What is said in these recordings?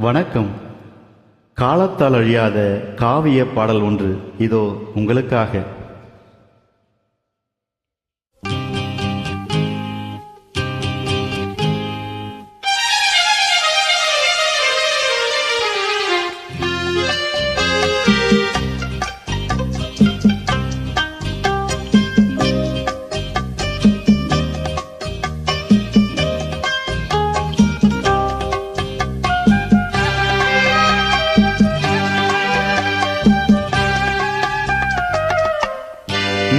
வணக்கம். காலத்தால் அழியாத காவிய பாடல் ஒன்று இதோ உங்களுக்காக.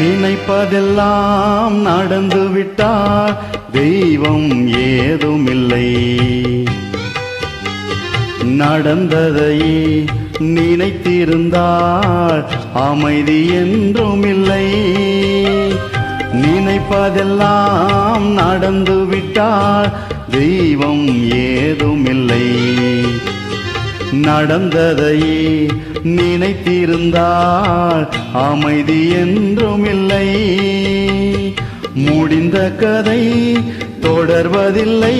நினைப்பதெல்லாம் நடந்து விட்டால் தெய்வம் ஏதுமில்லை. நடந்ததையே நினைத்திருந்தால் அமைதி என்றுமில்லை. நினைப்பதெல்லாம் நடந்து விட்டால் தெய்வம் ஏதுமில்லை. நடந்ததையே நினைத்திருந்தால் அமைதி என்றுமில்லை. முடிந்த கதை தொடர்வதில்லை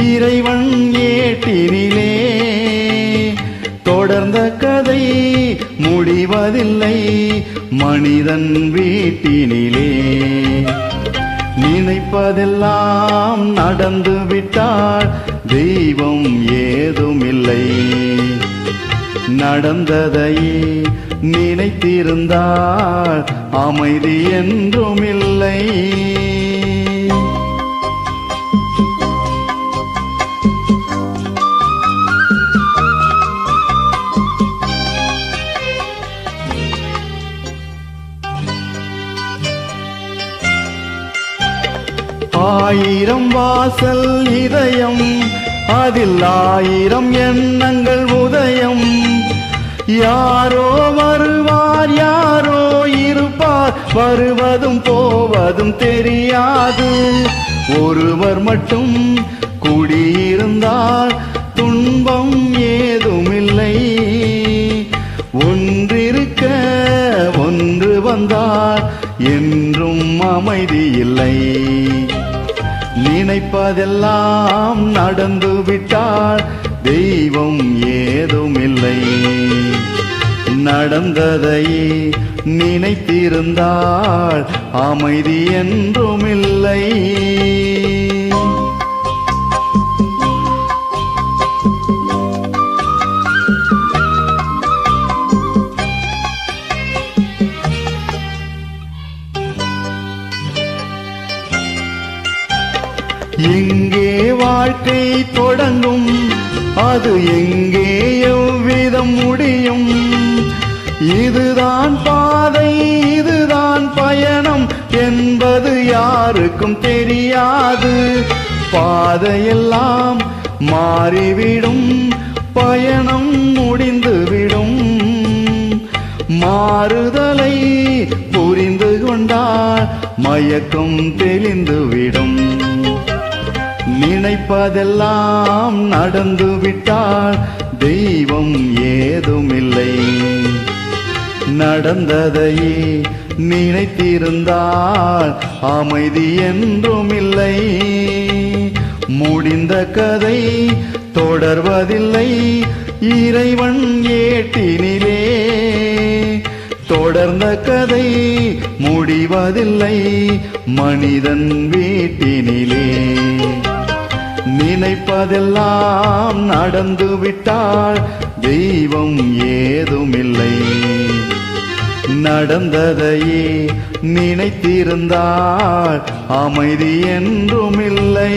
இறைவன் ஏட்டினிலே. தொடர்ந்த கதை முடிவதில்லை மனிதன் வீட்டினிலே. நினைப்பதெல்லாம் நடந்து விட்டால் தெய்வம் ஏதுமில்லை. நடந்ததையே நினைத்திருந்தால் அமைதி என்றுமில்லை. ஆயிரம் வாசல் இதயம், அதில் ஆயிரம் எண்ணங்கள் உதயம். யாரோ வருவார் யாரோ இருப்பார், வருவதும் போவதும் தெரியாது. ஒருவர் மட்டும் குடியிருந்தால் துன்பம் ஏதுமில்லை. ஒன்றிருக்க ஒன்று வந்தால் என்றும் அமைதி இல்லை. நினைப்பதெல்லாம் நடந்து விட்டால் தெய்வம் ஏதுமில்லை. நடந்ததையே நினைத்திருந்தால் அமைதி என்றுமில்லை. எங்கே வாழ்க்கை தொடங்கும், அது எங்கே எவ்விதம் முடியும்? இதுதான் பாதை இதுதான் பயணம் என்பது யாருக்கும் தெரியாது. பாதையெல்லாம் மாறிவிடும், பயணம் முடிந்துவிடும். மாறுதலை புரிந்து கொண்டால் மயக்கம் தெளிந்துவிடும். நினைப்பதெல்லாம் நடந்து விட்டால் தெய்வம் ஏதுமில்லை. நடந்ததையே நினைத்திருந்தால் அமைதி என்றுமில்லை. முடிந்த கதை தொடர்வதில்லை இறைவன் ஏட்டினிலே. தொடர்ந்த கதை முடிவதில்லை மனிதன் வீட்டினிலே. நினைப்பதெல்லாம் நடந்து விட்டால் தெய்வம் ஏதுமில்லை. நடந்ததையே நினைத்திருந்தால் அமைதி என்றுமில்லை.